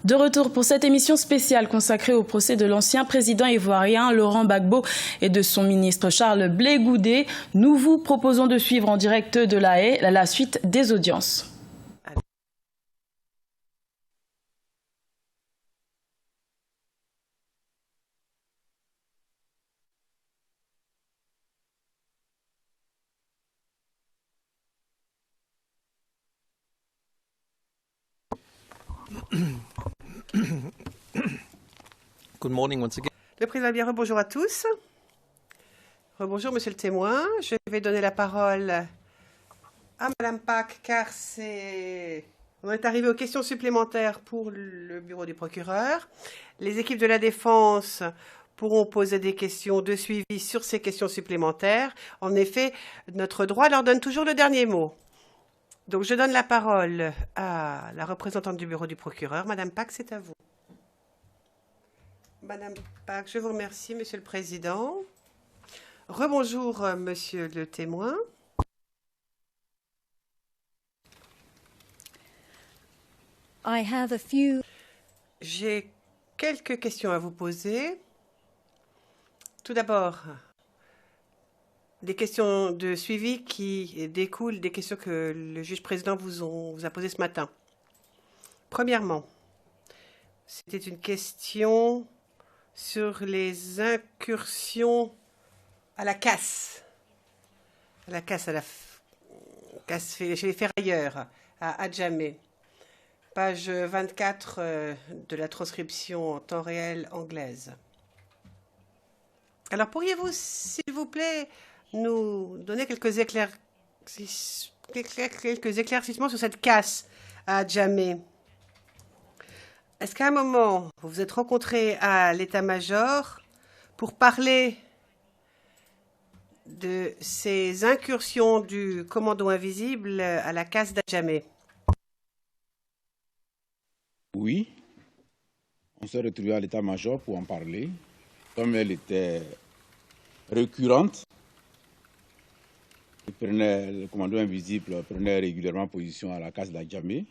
De retour pour cette émission spéciale consacrée au procès de l'ancien président ivoirien Laurent Gbagbo et de son ministre Charles Blé Goudé. Nous vous proposons de suivre en direct de La Haye la suite des audiences. Good morning once again. Le président, bien rebonjour à tous. Rebonjour, monsieur le témoin. Je vais donner la parole à madame Pack, car on est arrivé aux questions supplémentaires pour le bureau du procureur. Les équipes de la défense pourront poser des questions de suivi sur ces questions supplémentaires. En effet, notre droit leur donne toujours le dernier mot. Donc, je donne la parole à la représentante du bureau du procureur. Madame Pack, c'est à vous. Madame Pack, je vous remercie, monsieur le président. Rebonjour, monsieur le témoin. J'ai quelques questions à vous poser. Tout d'abord, des questions de suivi qui découlent des questions que le juge président vous a posées ce matin. Premièrement, c'était une question sur les incursions à la casse chez les ferrailleurs à Adjamé. Page 24 de la transcription en temps réel anglaise. Alors, pourriez-vous, s'il vous plaît, nous donner quelques éclaircissements sur cette casse à Adjamé? Est-ce qu'à un moment, vous vous êtes rencontrés à l'état-major pour parler de ces incursions du commando invisible à la casse d'Adjamé? Oui, on s'est retrouvés à l'état-major pour en parler. Comme elle était récurrente, le commando invisible prenait régulièrement position à la casse d'Adjamé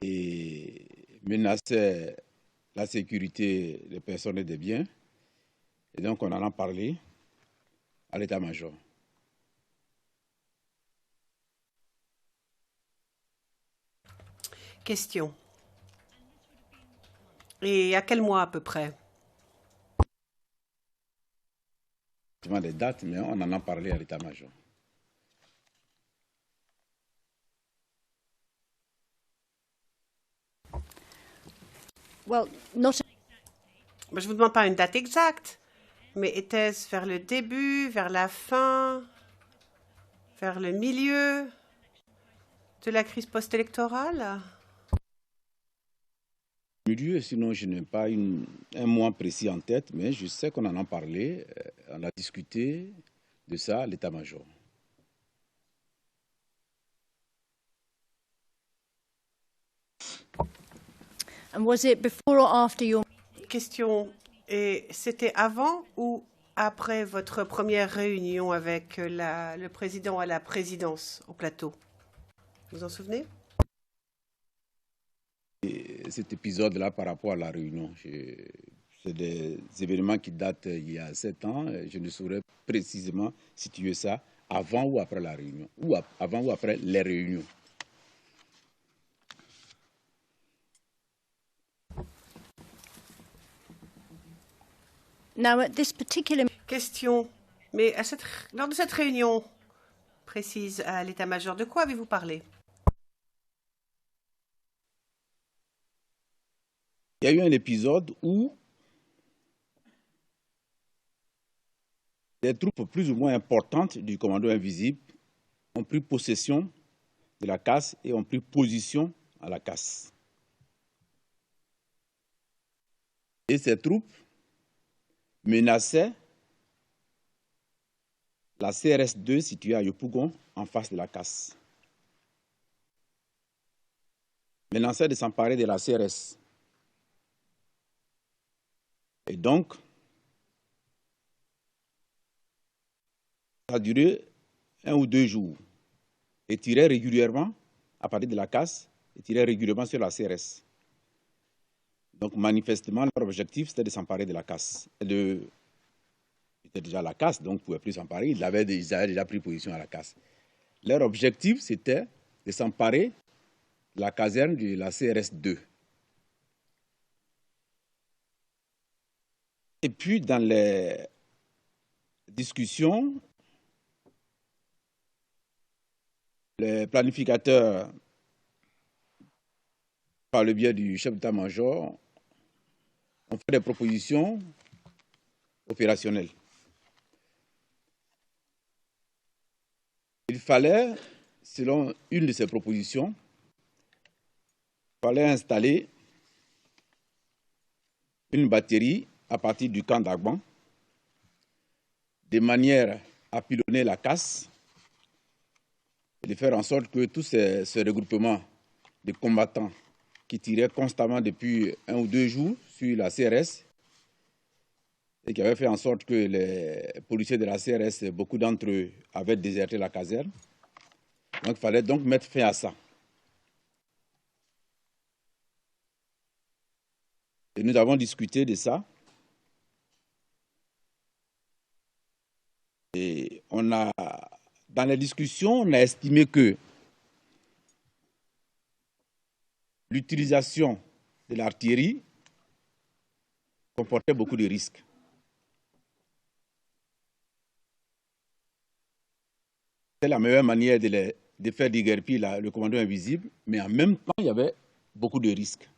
et menaçait la sécurité des personnes et des biens. Et donc, on en a parlé à l'état-major. Question. Et à quel mois à peu près? Des dates, mais on en a parlé à l'état-major. Je ne vous demande pas une date exacte, mais était-ce vers le début, vers la fin, vers le milieu de la crise post-électorale? Milieu, sinon je n'ai pas un mois précis en tête, mais je sais qu'on en a parlé, on a discuté de ça à l'état-major. Question, et c'était avant ou après votre première réunion avec le président à la présidence au plateau? Vous vous en souvenez? Et cet épisode-là par rapport à la réunion, c'est des événements qui datent il y a 7 ans. Je ne saurais précisément situer ça avant ou après la réunion, ou avant ou après les réunions. Question, mais lors de cette réunion précise à l'état-major, de quoi avez-vous parlé? Il y a eu un épisode où des troupes plus ou moins importantes du commando invisible ont pris possession de la casse et ont pris position à la casse. Et ces troupes menaçaient la CRS-2 située à Yopougon en face de la casse. Menaçaient de s'emparer de la CRS. Et donc, ça a duré 1 ou 2 jours et tirait régulièrement à partir de la casse et tiraient régulièrement sur la CRS. Donc, manifestement, leur objectif, c'était de s'emparer de la casse. C'était déjà la casse, donc ils ne pouvaient plus s'emparer. Ils avaient déjà pris position à la casse. Leur objectif, c'était de s'emparer de la caserne de la CRS 2. Et puis, dans les discussions, les planificateurs, par le biais du chef d'état-major, ont fait des propositions opérationnelles. Il fallait, selon une de ces propositions, installer une batterie à partir du camp d'Agban, de manière à pilonner la casse et de faire en sorte que tous ces regroupements de combattants qui tiraient constamment depuis 1 ou 2 jours sur la CRS et qui avaient fait en sorte que les policiers de la CRS, beaucoup d'entre eux, avaient déserté la caserne. Donc, il fallait donc mettre fin à ça. Et nous avons discuté de ça. Et dans les discussions, on a estimé que l'utilisation de l'artillerie comportait beaucoup de risques. C'est la meilleure manière de faire déguerpir le commando invisible, mais en même temps, il y avait beaucoup de risques.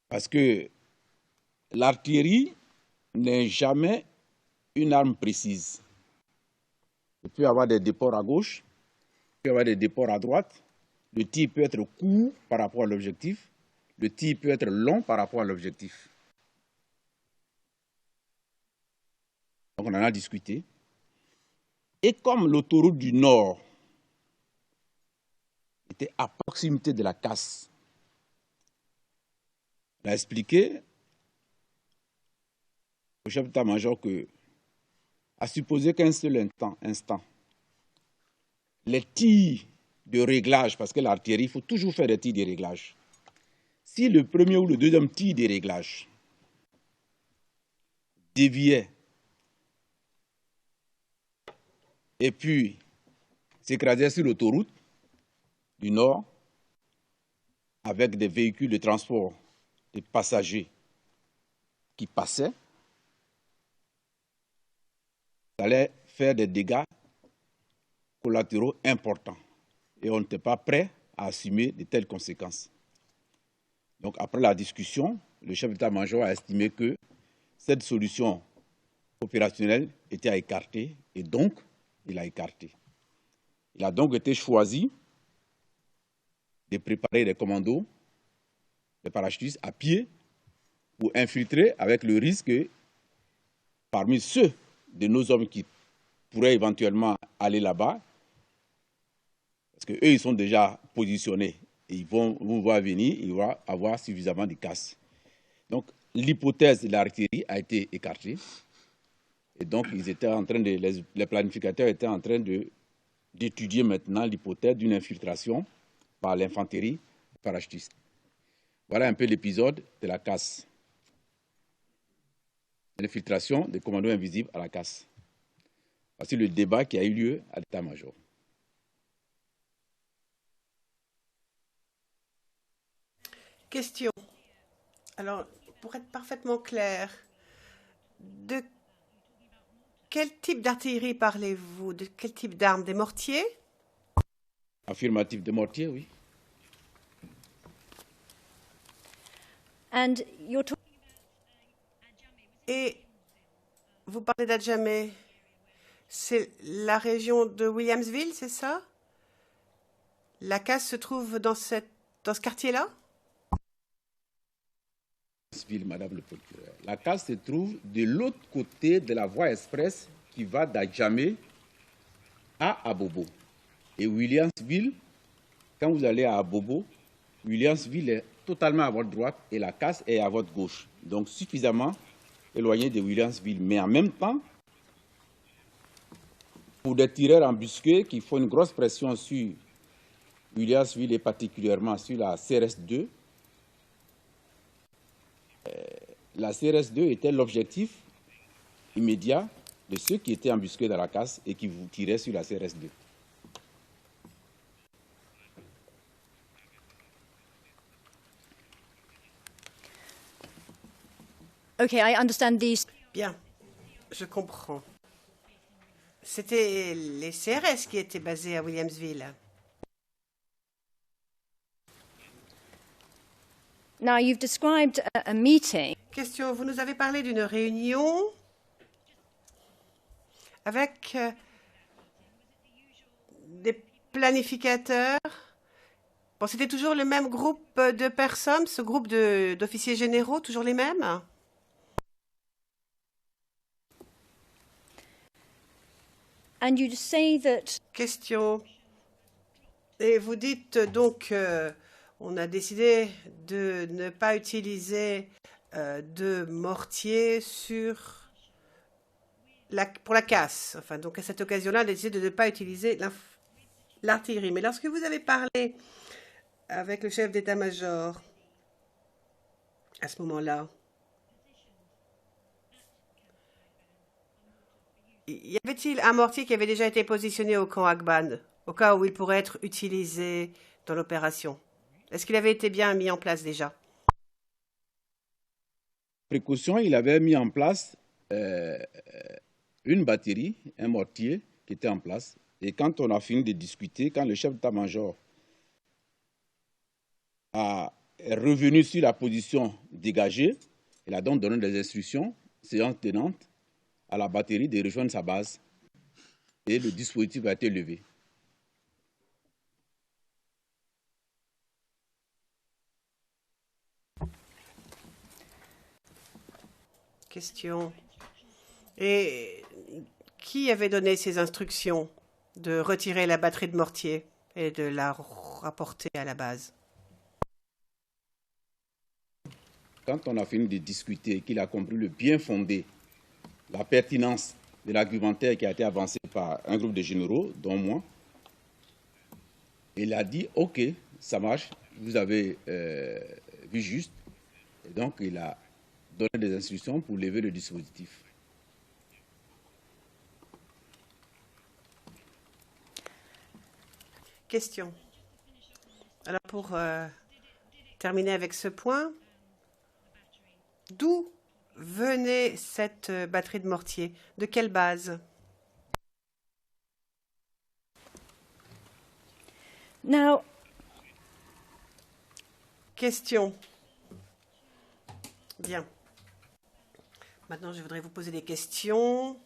Parce que l'artillerie n'est jamais une arme précise. Il peut y avoir des déports à gauche, il peut y avoir des déports à droite. Le tir peut être court par rapport à l'objectif, le tir peut être long par rapport à l'objectif. Donc on en a discuté. Et comme l'autoroute du Nord était à proximité de la casse, on a expliqué au chef d'état-major que, à supposer qu'un seul instant, les tirs de réglage, parce que l'artillerie, il faut toujours faire des tirs de réglage. Si le premier ou le deuxième tir de réglage déviait et puis s'écrasait sur l'autoroute du Nord avec des véhicules de transport de passagers qui passaient, ça allait faire des dégâts collatéraux importants. Et on n'était pas prêt à assumer de telles conséquences. Donc, après la discussion, le chef d'état-major a estimé que cette solution opérationnelle était à écarter, et donc, il a écarté. Il a donc été choisi de préparer des commandos, des parachutistes à pied, pour infiltrer avec le risque que, parmi ceux de nos hommes qui pourraient éventuellement aller là-bas, parce qu'eux, ils sont déjà positionnés et ils vont voir venir, il va avoir suffisamment de casse. Donc, l'hypothèse de l'artillerie a été écartée. Et donc, les planificateurs étaient en train d'étudier maintenant l'hypothèse d'une infiltration par l'infanterie parachutiste. Voilà un peu l'épisode de la casse. L'infiltration des commandos invisibles à la casse. Voici le débat qui a eu lieu à l'état-major. Question. Alors, pour être parfaitement clair, de quel type d'artillerie parlez-vous? De quel type d'armes? Des mortiers? Affirmatif, des mortiers, oui. Et vous parlez d'Adjamé, c'est la région de Williamsville, c'est ça? La casse se trouve dans ce quartier-là? Madame le procureur. La casse se trouve de l'autre côté de la voie express qui va d'Adjamé à Abobo. Et Williamsville, quand vous allez à Abobo, Williamsville est totalement à votre droite et la casse est à votre gauche. Donc suffisamment éloigné de Williamsville. Mais en même temps, pour des tireurs embusqués qui font une grosse pression sur Williamsville et particulièrement sur la CRS-2. La CRS-2 était l'objectif immédiat de ceux qui étaient embusqués dans la casse et qui vous tiraient sur la CRS-2. Okay, I understand these. Bien, je comprends. C'était les CRS qui étaient basés à Williamsville. Now, you've described a meeting. Question, vous nous avez parlé d'une réunion avec des planificateurs. Bon, c'était toujours le même groupe de personnes, ce groupe d'officiers généraux, toujours les mêmes? And you say that. Question. Et vous dites donc on a décidé de ne pas utiliser de mortier pour la casse. Enfin, donc à cette occasion-là, on a décidé de ne pas utiliser l'artillerie. Mais lorsque vous avez parlé avec le chef d'état-major, à ce moment-là, y avait-il un mortier qui avait déjà été positionné au camp Akban, au cas où il pourrait être utilisé dans l'opération? Est-ce qu'il avait été bien mis en place déjà? Précaution, il avait mis en place une batterie, un mortier qui était en place. Et quand on a fini de discuter, quand le chef d'état-major est revenu sur la position dégagée, il a donc donné des instructions, séance tenante, à la batterie de rejoindre sa base. Et le dispositif a été levé. Question. Et qui avait donné ces instructions de retirer la batterie de mortier et de la rapporter à la base? Quand on a fini de discuter et qu'il a compris le bien fondé, la pertinence de l'argumentaire qui a été avancé par un groupe de généraux, dont moi, il a dit « Ok, ça marche, vous avez vu juste ». Et donc, il a donné des instructions pour lever le dispositif. Question. Alors, pour terminer avec ce point, d'où venait cette batterie de mortier? De quelle base? Now. Question. Bien. Maintenant, je voudrais vous poser des questions.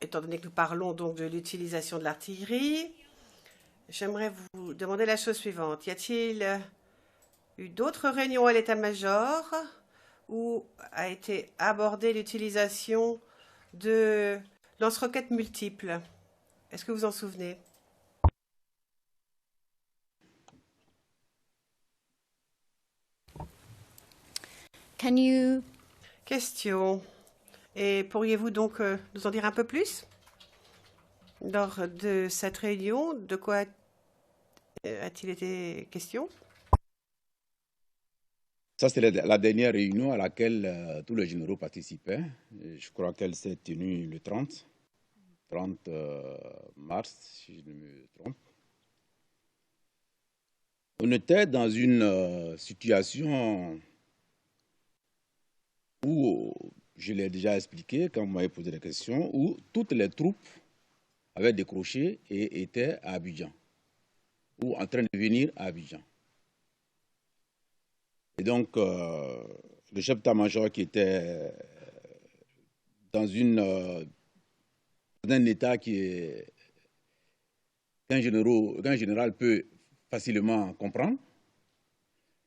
Étant donné que nous parlons donc de l'utilisation de l'artillerie, j'aimerais vous demander la chose suivante. Y a-t-il eu d'autres réunions à l'état-major où a été abordée l'utilisation de lance-roquettes multiples? Est-ce que vous en souvenez? Can you. Question. Et pourriez-vous donc nous en dire un peu plus? Lors de cette réunion, de quoi a-t-il été question? Ça, c'est la dernière réunion à laquelle tous les généraux participaient. Je crois qu'elle s'est tenue le 30 mars, si je ne me trompe. On était dans une situation où, je l'ai déjà expliqué quand vous m'avez posé la question, où toutes les troupes avaient décroché et étaient à Abidjan, ou en train de venir à Abidjan. Et donc, le chef d'état-major qui était dans un état qu'un général peut facilement comprendre,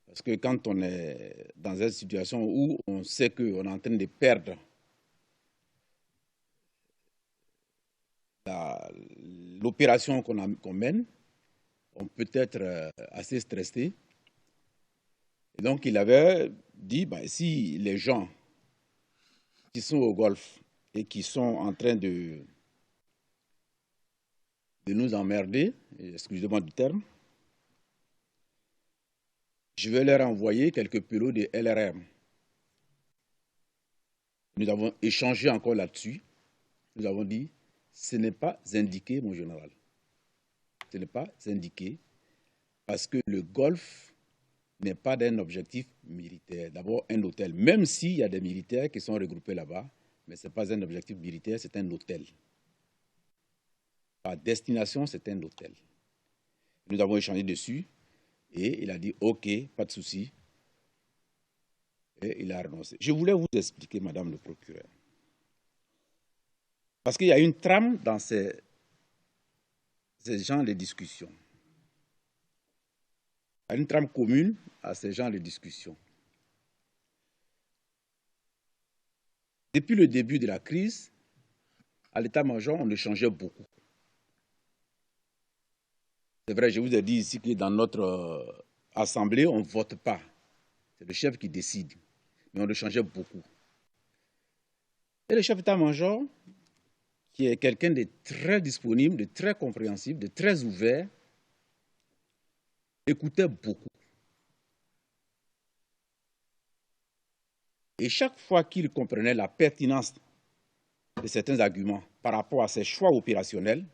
parce que quand on est dans une situation où on sait qu'on est en train de perdre l'opération qu'on mène, on peut être assez stressé. Et donc, il avait dit, si les gens qui sont au Golfe et qui sont en train de de nous emmerder, excusez-moi du terme, je vais leur envoyer quelques pelots de LRM. Nous avons échangé encore là-dessus. Nous avons dit, ce n'est pas indiqué, mon général. Ce n'est pas indiqué parce que le Golfe n'est pas d'un objectif militaire. D'abord, un hôtel, même s'il y a des militaires qui sont regroupés là-bas, mais ce n'est pas un objectif militaire, c'est un hôtel. Par destination, c'est un hôtel. Nous avons échangé dessus et il a dit « OK, pas de souci ». Et il a renoncé. Je voulais vous expliquer, Madame le procureur, parce qu'il y a une trame dans ces genres de discussions. Il y a une trame commune à ces genres de discussions. Depuis le début de la crise, à l'état-major, on échangeait beaucoup. C'est vrai, je vous ai dit ici que dans notre assemblée, on ne vote pas. C'est le chef qui décide. Mais on échangeait beaucoup. Et le chef d'état-major, qui est quelqu'un de très disponible, de très compréhensible, de très ouvert, écoutait beaucoup. Et chaque fois qu'il comprenait la pertinence de certains arguments par rapport à ses choix opérationnels,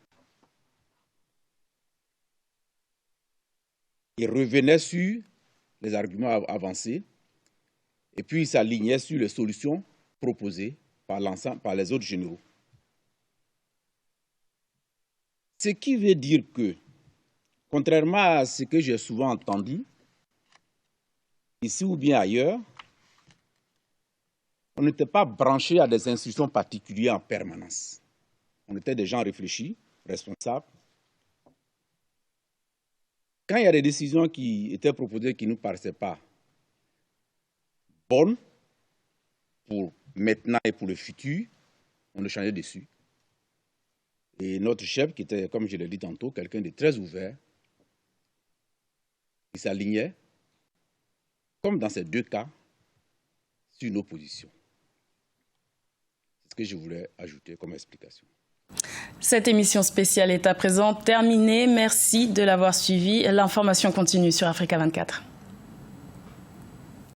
il revenait sur les arguments avancés et puis il s'alignait sur les solutions proposées par les autres généraux. Ce qui veut dire que, contrairement à ce que j'ai souvent entendu, ici ou bien ailleurs, on n'était pas branché à des institutions particulières en permanence. On était des gens réfléchis, responsables. Quand il y a des décisions qui étaient proposées qui ne nous paraissaient pas bonnes pour maintenant et pour le futur, on échangeait dessus. Et notre chef, qui était, comme je l'ai dit tantôt, quelqu'un de très ouvert, il s'alignait, comme dans ces deux cas, sur nos positions. C'est ce que je voulais ajouter comme explication. Cette émission spéciale est à présent terminée. Merci de l'avoir suivie. L'information continue sur Africa 24.